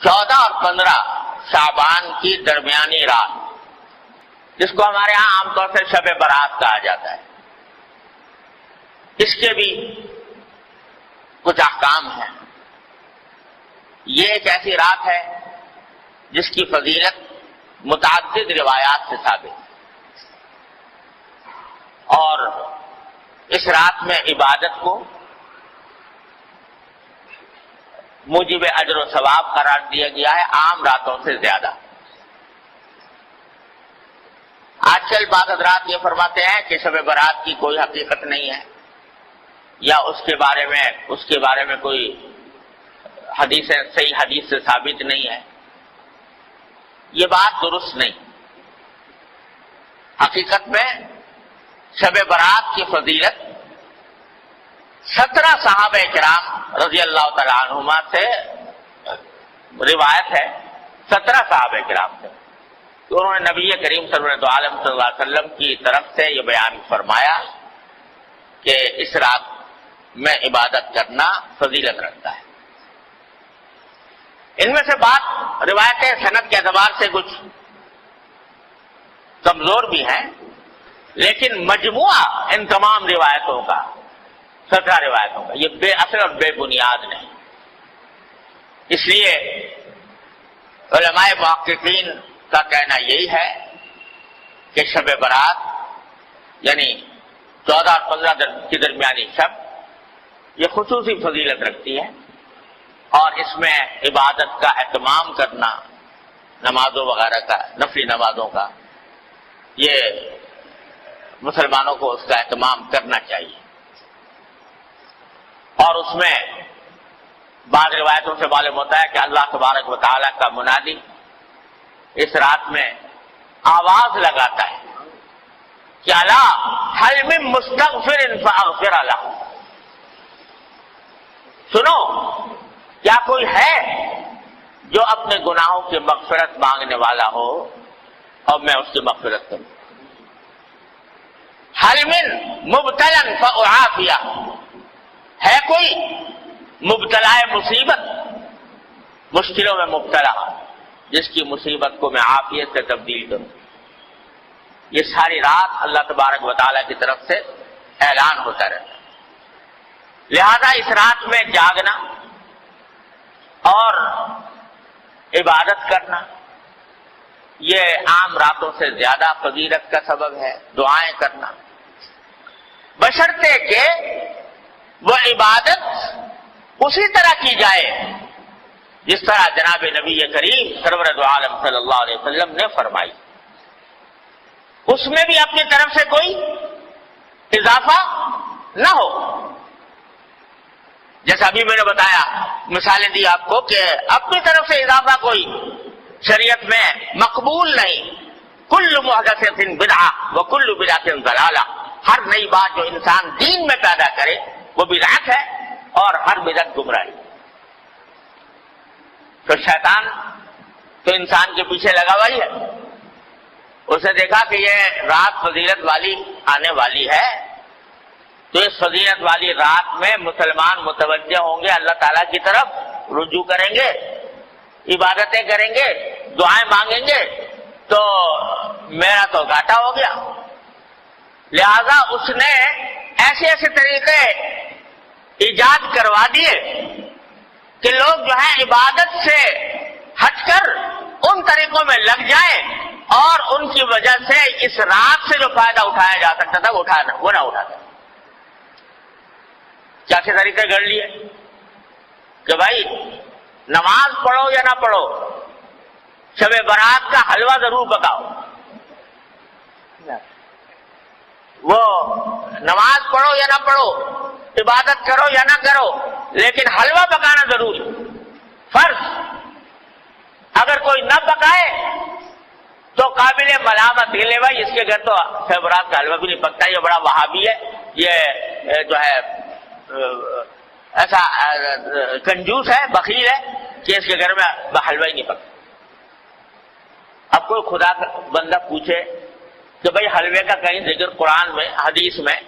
14 اور 15 شعبان کی درمیانی رات، جس کو ہمارے ہاں عام طور سے شب برات کہا جاتا ہے، اس کے بھی کچھ احکام ہیں۔ یہ ایک ایسی رات ہے جس کی فضیلت متعدد روایات سے ثابت ہے، اور اس رات میں عبادت کو موجب اجر و ثواب قرار دیا گیا ہے عام راتوں سے زیادہ۔ آج کل بعض حضرات یہ فرماتے ہیں کہ شب برات کی کوئی حقیقت نہیں ہے، یا اس کے بارے میں کوئی صحیح حدیث سے ثابت نہیں ہے۔ یہ بات درست نہیں۔ حقیقت میں شب برات کی فضیلت 17 صحابہ کرام رضی اللہ تعالی عنہما سے روایت ہے، 17 صحابہ کرام سے، کہ انہوں نے نبی کریم صلی اللہ علیہ وسلم کی طرف سے یہ بیان فرمایا کہ اس رات میں عبادت کرنا فضیلت رکھتا ہے۔ ان میں سے بات روایتیں سند کے اعتبار سے کچھ کمزور بھی ہیں، لیکن مجموعہ ان تمام روایتوں کا 17 روایتوں کا یہ بے اصل اور بے بنیاد نہیں۔ اس لیے علماء محققین کا کہنا یہی ہے کہ شب برات یعنی 14 اور 15 کی درمیانی شب یہ خصوصی فضیلت رکھتی ہے، اور اس میں عبادت کا اہتمام کرنا، نمازوں وغیرہ کا، نفلی نمازوں کا، یہ مسلمانوں کو اس کا اہتمام کرنا چاہیے۔ اور اس میں بعض روایتوں سے معلوم ہوتا ہے کہ اللہ تبارک و تعالیٰ کا منادی اس رات میں آواز لگاتا ہے کہ الا هل من مستغفر فاغفر له، سنو کیا کوئی ہے جو اپنے گناہوں کی مغفرت مانگنے والا ہو اور میں اس کی مغفرت کروں۔ هل من مبتلا فاعافیہ، ہے کوئی مبتلا مصیبت، مشکلوں میں مبتلا، جس کی مصیبت کو میں عافیت سے تبدیل کروں۔ یہ ساری رات اللہ تبارک و تعالیٰ کی طرف سے اعلان ہوتا رہتا ہے۔ لہذا اس رات میں جاگنا اور عبادت کرنا یہ عام راتوں سے زیادہ فضیلت کا سبب ہے۔ دعائیں کرنا بشرطے کہ وہ عبادت اسی طرح کی جائے جس طرح جناب نبی کریم سرور دو عالم صلی اللہ علیہ وسلم نے فرمائی، اس میں بھی اپنی طرف سے کوئی اضافہ نہ ہو۔ جیسا ابھی میں نے بتایا، مثالیں دی آپ کو کہ اپنی طرف سے اضافہ کوئی شریعت میں مقبول نہیں۔ کل محدثۃ بدعہ وکل بدعۃ ضلالہ، ہر نئی بات جو انسان دین میں پیدا کرے وہ بدعت ہے، اور ہر بدعت گمراہی۔ تو شیطان تو انسان کے پیچھے لگا ہوا ہی ہے، اسے دیکھا کہ یہ رات فضیلت والی آنے والی ہے، تو اس فضیلت والی رات میں مسلمان متوجہ ہوں گے، اللہ تعالیٰ کی طرف رجوع کریں گے، عبادتیں کریں گے، دعائیں مانگیں گے، تو میرا تو گھاٹا ہو گیا۔ لہذا اس نے ایسے ایسے طریقے ایجاد کروا دیے کہ لوگ جو ہیں عبادت سے ہٹ کر ان طریقوں میں لگ جائیں، اور ان کی وجہ سے اس رات سے جو فائدہ اٹھایا جا سکتا تھا وہ نہ اٹھاتا۔ کیا کے طریقے گڑھ لیے کہ بھائی نماز پڑھو یا نہ پڑھو، شب برات کا حلوہ ضرور پکاؤ۔ وہ نماز پڑھو یا نہ پڑھو، عبادت کرو یا نہ کرو، لیکن حلوہ پکانا ضروری فرض۔ اگر کوئی نہ پکائے تو قابل ملامت، یہ لے بھائی اس کے گھر تو شب برات کا حلوہ بھی نہیں پکتا، یہ بڑا وہابی ہے، یہ جو ہے ایسا کنجوس ہے، بخیل ہے کہ اس کے گھر میں حلوہ ہی نہیں پکتا۔ اب کوئی خدا کا بندہ پوچھے کہ بھئی حلوے کا کہیں ذکر قرآن میں، حدیث میں،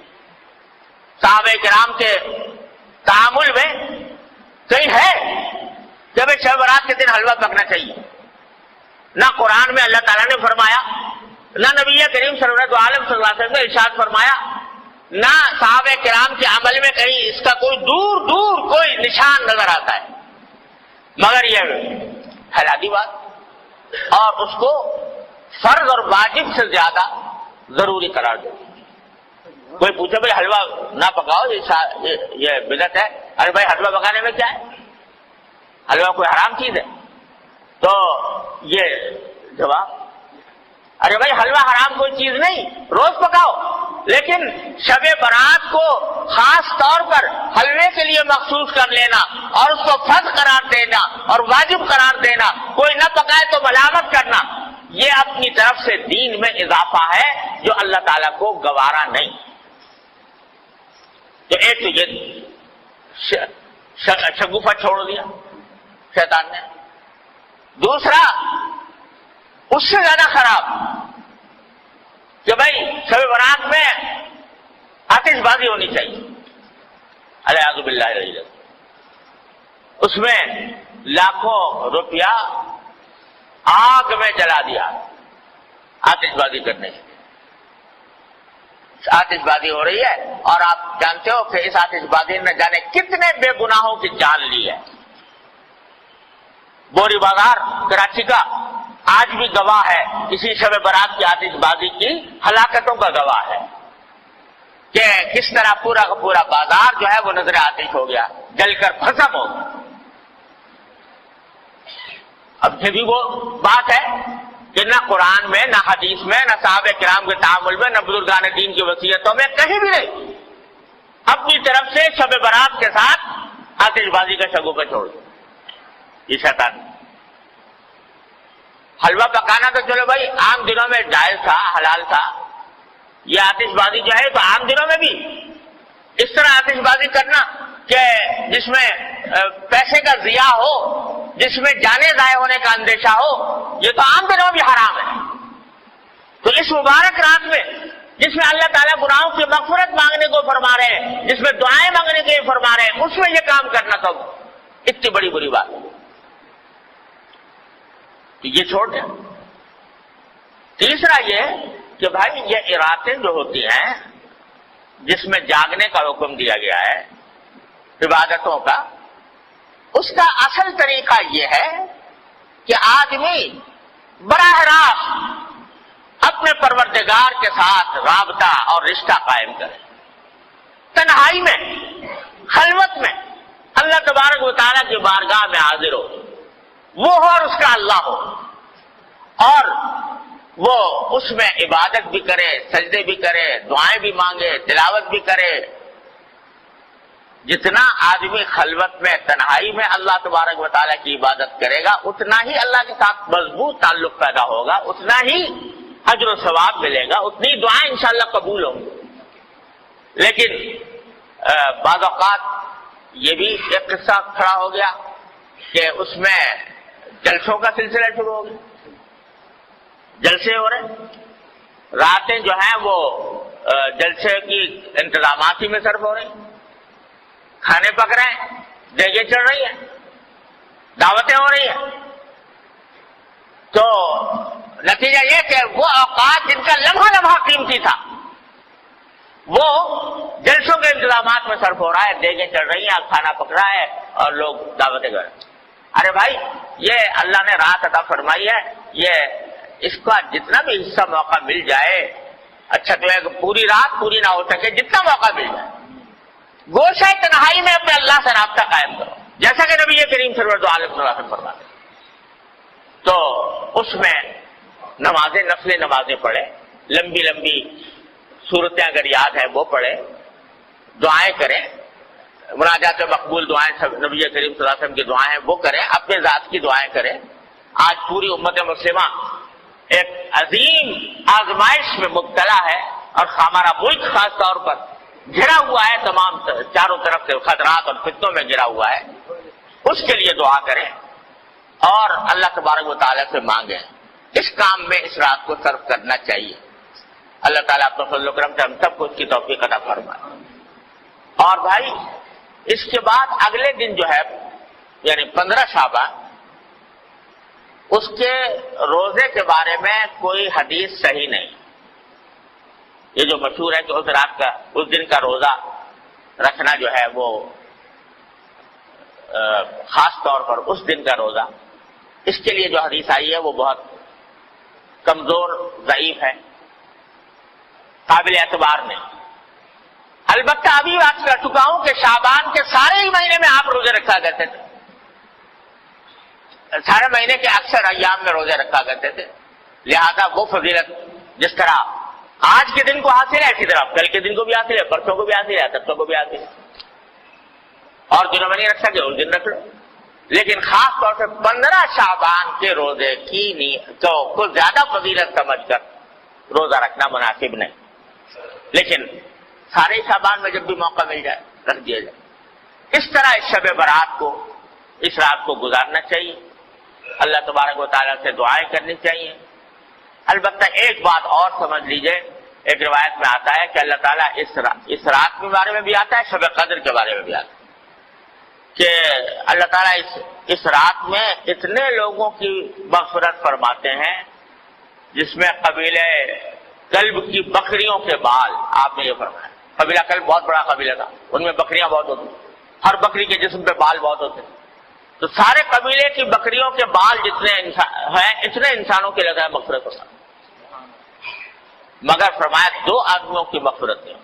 صحابہ کرام کے تعامل میں کہیں ہے؟ کہ بھائی شب برات کے دن حلوہ پکنا چاہیے. نہ قرآن میں اللہ تعالیٰ نے فرمایا، نہ نبی کریم سرورت عالم صلی اللہ علیہ وسلم نے ارشاد فرمایا، نہ صحابہ کرام کے عمل میں کہیں اس کا کوئی دور دور کوئی نشان نظر آتا ہے. مگر یہ حلادی بات اور اس کو فرض اور واجب سے زیادہ ضروری قرار دے. کوئی پوچھے بھائی حلوہ نہ پکاؤ یہ بدعت ہے. ارے بھائی حلوہ پکانے میں کیا ہے؟ حلوہ کوئی حرام چیز ہے؟ تو یہ جواب، ارے بھائی حلوہ حرام کوئی چیز نہیں، روز پکاؤ، لیکن شب برات کو خاص طور پر حلوے کے لیے مخصوص کر لینا اور اس کو فرض قرار دینا اور واجب قرار دینا، کوئی نہ پکائے تو ملامت کرنا، یہ اپنی طرف سے دین میں اضافہ ہے جو اللہ تعالیٰ کو گوارا نہیں. تو ایک تو یہ شگوفہ چھوڑ دیا شیطان نے. دوسرا اس سے زیادہ خراب کہ بھائی شب برات میں آتش بازی ہونی چاہیے. الیاذ باللہ العلی. اس میں لاکھوں روپیہ آگ میں جلا دیا آتش بازی کرنے سے. آتش بازی ہو رہی ہے اور آپ جانتے ہو کہ اس آتش بازی نے جانے کتنے بے گناہوں کی جان لی ہے. بوری بازار کراچی کا آج بھی گواہ ہے اسی شب برات کی آتش بازی کی ہلاکتوں کا گواہ ہے کہ کس طرح پورا کا پورا بازار جو ہے وہ نظر آتش ہو گیا، جل کر بھسم ہو گیا. اب یہ بھی وہ بات ہے کہ نہ قرآن میں، نہ حدیث میں، نہ صحابہ کرام کے تعامل میں، نہ بزرگان دین کی وصیتوں میں کہیں بھی نہیں اپنی طرف سے شب برات کے ساتھ آتش بازی کا شگوفہ چھوڑ دیا. یہ شیطان حلوہ پکانا تو چلو بھائی عام دنوں میں جائز تھا، حلال تھا. یہ آتش بازی جو ہے تو عام دنوں میں بھی اس طرح آتش بازی کرنا کہ جس میں پیسے کا ضیاع ہو، جس میں جانے ضائع ہونے کا اندیشہ ہو، یہ تو عام دنوں بھی حرام ہے. تو اس مبارک رات میں جس میں اللہ تعالیٰ گناہوں کی مغفرت مانگنے کو فرما رہے ہیں، جس میں دعائیں مانگنے کے فرما رہے ہیں، اس میں یہ کام کرنا تو اتنی بڑی بری بات ہے. یہ چھوڑ دیں. تیسرا یہ کہ بھائی یہ راتیں جو ہوتی ہیں جس میں جاگنے کا حکم دیا گیا ہے عبادتوں کا، اس کا اصل طریقہ یہ ہے کہ آدمی براہ راست اپنے پروردگار کے ساتھ رابطہ اور رشتہ قائم کرے، تنہائی میں، خلوت میں اللہ تبارک و تعالیٰ کی بارگاہ میں حاضر ہو، وہ ہو اور اس کا اللہ ہو، اور وہ اس میں عبادت بھی کرے، سجدے بھی کرے، دعائیں بھی مانگے، تلاوت بھی کرے. جتنا آدمی خلوت میں، تنہائی میں اللہ تبارک و تعالیٰ کی عبادت کرے گا، اتنا ہی اللہ کے ساتھ مضبوط تعلق پیدا ہوگا، اتنا ہی اجر و ثواب ملے گا، اتنی دعائیں انشاءاللہ قبول ہوں گی. لیکن بعض اوقات یہ بھی ایک قصہ کھڑا ہو گیا کہ اس میں جلسوں کا سلسلہ شروع ہو گیا. جلسے ہو رہے، راتیں جو ہیں وہ جلسے کی انتظامات ہی میں صرف ہو رہی، کھانے پک رہے ہیں، دیگیں چڑھ رہی ہیں، دعوتیں ہو رہی ہیں. تو نتیجہ یہ کہ وہ اوقات جن کا لمحہ لمحہ قیمتی تھا وہ جلسوں کے انتظامات میں صرف ہو رہا ہے، دیگیں چڑھ رہی ہیں، کھانا پک رہا ہے اور لوگ دعوتیں کر رہے ہیں. ارے بھائی یہ اللہ نے رات عطا فرمائی ہے، یہ اس کا جتنا بھی حصہ موقع مل جائے، اچھا تو ایک پوری رات پوری نہ ہو سکے، جتنا موقع مل جائے گوشہ تنہائی میں اپنے اللہ سے رابطہ قائم کرو، جیسا کہ نبی کریم سرورت عالم صلی اللہ علیہ وسلم فرماتے. تو اس میں نمازیں، نفل نمازیں پڑھے، لمبی لمبی صورتیں اگر یاد ہیں وہ پڑھے، دعائیں کریں، مناجات مقبول دعائیں، نبی کریم صلی اللہ علیہ وسلم کی دعائیں وہ کریں، اپنے ذات کی دعائیں کریں. آج پوری امت مسلمہ ایک عظیم آزمائش میں مبتلا ہے اور ہمارا ملک خاص طور پر گھرا ہوا ہے، تمام چاروں طرف سے خطرات اور فتنوں میں گھرا ہوا ہے. اس کے لیے دعا کریں اور اللہ تبارک و تعالیٰ سے مانگیں. اس کام میں اس رات کو صرف کرنا چاہیے. اللہ تعالیٰ اپنے فضل و کرم سے ہم سب کو اس کی توفیق عطا فرمائے. اور بھائی اس کے بعد اگلے دن جو ہے یعنی 15 شعبان، اس کے روزے کے بارے میں کوئی حدیث صحیح نہیں. یہ جو مشہور ہے کہ اس رات کا، اس دن کا روزہ رکھنا جو ہے وہ خاص طور پر اس دن کا روزہ، اس کے لیے جو حدیث آئی ہے وہ بہت کمزور، ضعیف ہے، قابل اعتبار نہیں. البتہ ابھی بات کر چکا ہوں کہ شعبان کے سارے ہی مہینے میں آپ روزے رکھا کرتے تھے، سارے مہینے کے اکثر ایام میں روزے رکھا کرتے تھے. لہذا وہ فضیلت جس طرح آج کے دن کو حاصل ہے، اسی طرح کل کے دن کو بھی حاصل ہے، پرسوں کو بھی حاصل ہے، ترسوں کو بھی حاصل ہے. اور جنہوں میں نہیں رکھ سکے اس دن رکھ لو. لیکن خاص طور سے 15 شعبان کے روزے کی کو زیادہ فضیلت سمجھ کر روزہ رکھنا مناسب نہیں. لیکن سارے شعبان میں جب بھی موقع مل جائے رکھ دیا جائے. اس طرح اس شب برات کو، اس رات کو گزارنا چاہیے. اللہ تبارک و تعالیٰ سے دعائیں کرنی چاہیے. البتہ ایک بات اور سمجھ لیجئے، ایک روایت میں آتا ہے کہ اللہ تعالیٰ اس رات کے بارے میں بھی آتا ہے، شب قدر کے بارے میں بھی آتا ہے کہ اللہ تعالیٰ اس رات میں اتنے لوگوں کی مغفرت فرماتے ہیں جس میں قبیلہ کلب کی بکریوں کے بال. آپ نے یہ فرمایا، قبیلہ کلب بہت بڑا قبیلہ تھا، ان میں بکریاں بہت ہوتی، ہر بکری کے جسم پہ بال بہت ہوتے. تو سارے قبیلے کی بکریوں کے بال جتنے ہیں اتنے انسانوں کے لگا مغفرت ہوتا، مگر فرمایا 2 آدمیوں کی مغفرت نہیں.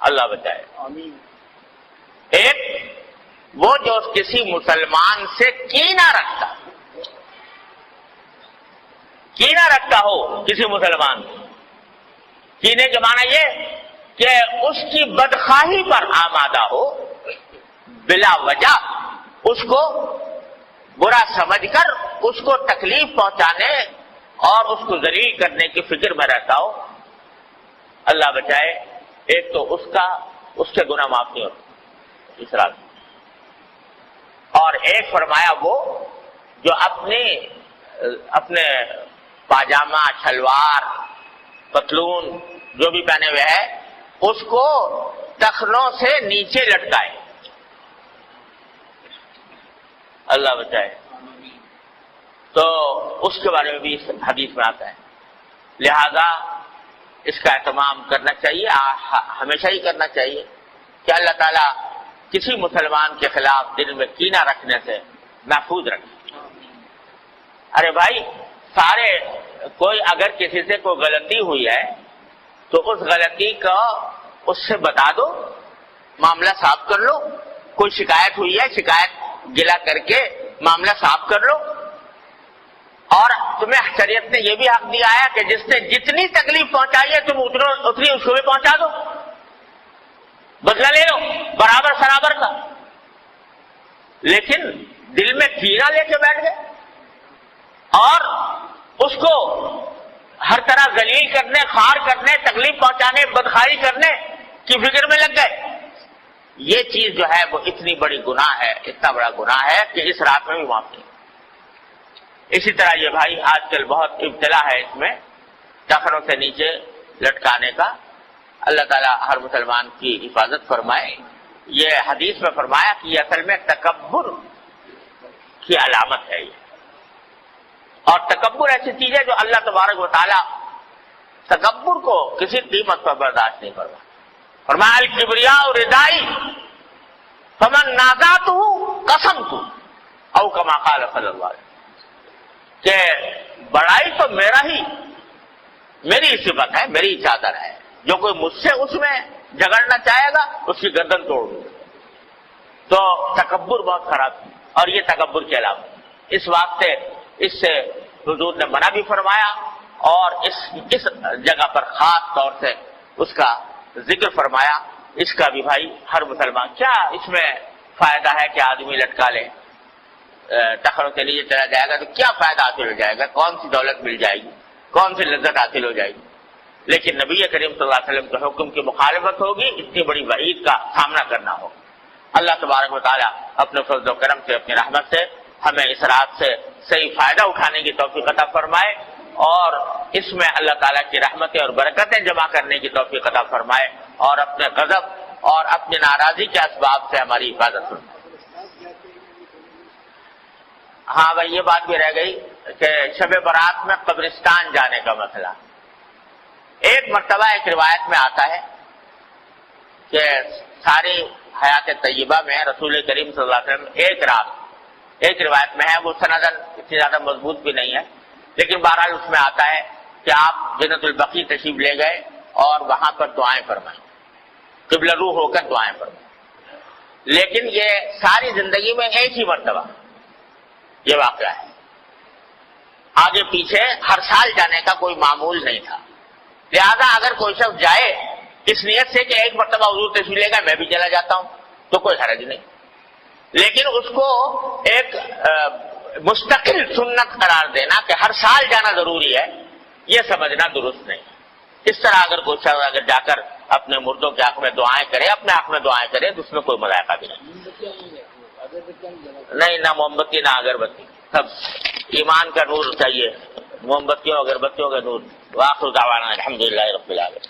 اللہ بچائے. ایک وہ جو کسی مسلمان سے کینہ رکھتا ہو کسی مسلمان سے. کینے کے معنی یہ کہ اس کی بدخواہی پر آمادہ ہو، بلا وجہ اس کو برا سمجھ کر اس کو تکلیف پہنچانے اور اس کو ذلیل کرنے کی فکر میں رہتا ہو. اللہ بچائے. ایک تو اس کے گناہ معاف نہیں ہوتے اس رات میں، اور ایک فرمایا وہ جو اپنے پاجامہ، شلوار، پتلون جو بھی پہنے ہوئے ہے اس کو ٹخنوں سے نیچے لٹکائے. اللہ بچائے. تو اس کے بارے میں بھی اس حدیث میں آتا ہے. لہذا اس کا اہتمام کرنا چاہیے، ہمیشہ ہی کرنا چاہیے کہ اللہ تعالیٰ کسی مسلمان کے خلاف دل میں کینہ رکھنے سے محفوظ رکھے. ارے بھائی، کوئی اگر کسی سے کوئی غلطی ہوئی ہے تو اس غلطی کا اس سے بتا دو، معاملہ صاف کر لو. کوئی شکایت ہوئی ہے، شکایت گلا کر کے معاملہ صاف کر لو. اور تمہیں شریعت نے یہ بھی حق دیا ہے کہ جس نے جتنی تکلیف پہنچائی ہے تم اتنی اس کو بھی پہنچا دو، بدلہ لے لو برابر سرابر کا. لیکن دل میں کینہ لے کے بیٹھ گئے اور اس کو ہر طرح ذلیل کرنے، خار کرنے، تکلیف پہنچانے، بدخواہی کرنے کی فکر میں لگ گئے. یہ چیز جو ہے وہ اتنی بڑی گناہ ہے، اتنا بڑا گناہ ہے کہ اس رات میں بھی معاف نہیں. اسی طرح یہ بھائی آج کل بہت ابتلا ہے اس میں ٹخنوں سے نیچے لٹکانے کا. اللہ تعالیٰ ہر مسلمان کی حفاظت فرمائے. یہ حدیث میں فرمایا کہ یہ اصل میں تکبر کی علامت ہے یہ. اور تکبر ایسی چیز ہے جو اللہ تبارک و تعالیٰ تکبر کو کسی قیمت پر برداشت نہیں فرماتا. فرمایا الکبریاء ردائی فمن نازعتہ قسمت، او کما قال صلی اللہ علیہ وسلم، کہ بڑائی تو میری صفت ہے، میری چادر ہے. جو کوئی مجھ سے اس میں جھگڑنا چاہے گا اس کی گردن توڑ دوں. تو تکبر بہت خراب ہے اور یہ تکبر کے علاوہ اس واسطے اس سے حضور نے منع بھی فرمایا اور اس جگہ پر خاص طور سے اس کا ذکر فرمایا. اس کا بھی بھائی ہر مسلمان، کیا اس میں فائدہ ہے کہ آدمی لٹکا لے، ٹخنوں کے لیے چلا جائے گا تو کیا فائدہ حاصل ہو جائے گا، کون سی دولت مل جائے گی، کون سی لذت حاصل ہو جائے گی. لیکن نبی کریم صلی اللہ علیہ وسلم کے حکم کی مخالفت ہوگی، اتنی بڑی وعید کا سامنا کرنا ہوگا. اللہ تبارک و تعالیٰ اپنے فضل و کرم سے، اپنی رحمت سے ہمیں اس رات سے صحیح فائدہ اٹھانے کی توفیق عطا فرمائے اور اس میں اللہ تعالیٰ کی رحمتیں اور برکتیں جمع کرنے کی توفیق عطا فرمائے اور اپنے غضب اور اپنی ناراضی کے اسباب سے ہماری حفاظت فرمائے. ہاں بھائی یہ بات بھی رہ گئی کہ شب برات میں قبرستان جانے کا مسئلہ. ایک مرتبہ ایک روایت میں آتا ہے کہ ساری حیات طیبہ میں رسول کریم صلی اللہ علیہ وسلم ایک رات، ایک روایت میں ہے، وہ سندن اتنی زیادہ مضبوط بھی نہیں ہے، لیکن بہرحال اس میں آتا ہے کہ آپ جنت البقیع تشریف لے گئے اور وہاں پر دعائیں فرمائیں، قبلہ رو ہو کر دعائیں فرمائیں. لیکن یہ ساری زندگی میں ایک ہی مرتبہ یہ واقعہ ہے، آگے پیچھے ہر سال جانے کا کوئی معمول نہیں تھا. لہذا اگر کوئی شخص جائے اس نیت سے کہ ایک مرتبہ حضور تشریف لے گا میں بھی چلا جاتا ہوں تو کوئی حرج نہیں، لیکن اس کو ایک مستقل سنت قرار دینا کہ ہر سال جانا ضروری ہے، یہ سمجھنا درست نہیں. اس طرح اگر کوئی شخص اگر جا کر اپنے مردوں کے حق میں دعائیں کرے، اپنے حق میں دعائیں کرے تو اس میں کوئی مذائقہ بھی نہیں. نہ موم بتی نہ اگربتی، سب ایمان کا نور چاہیے، موم بتیوں اگربتیوں کا نور. وآخر دعوانا الحمدللہ رب العالمین.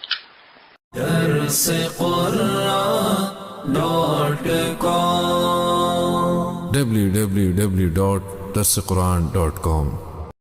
www.darsequran.com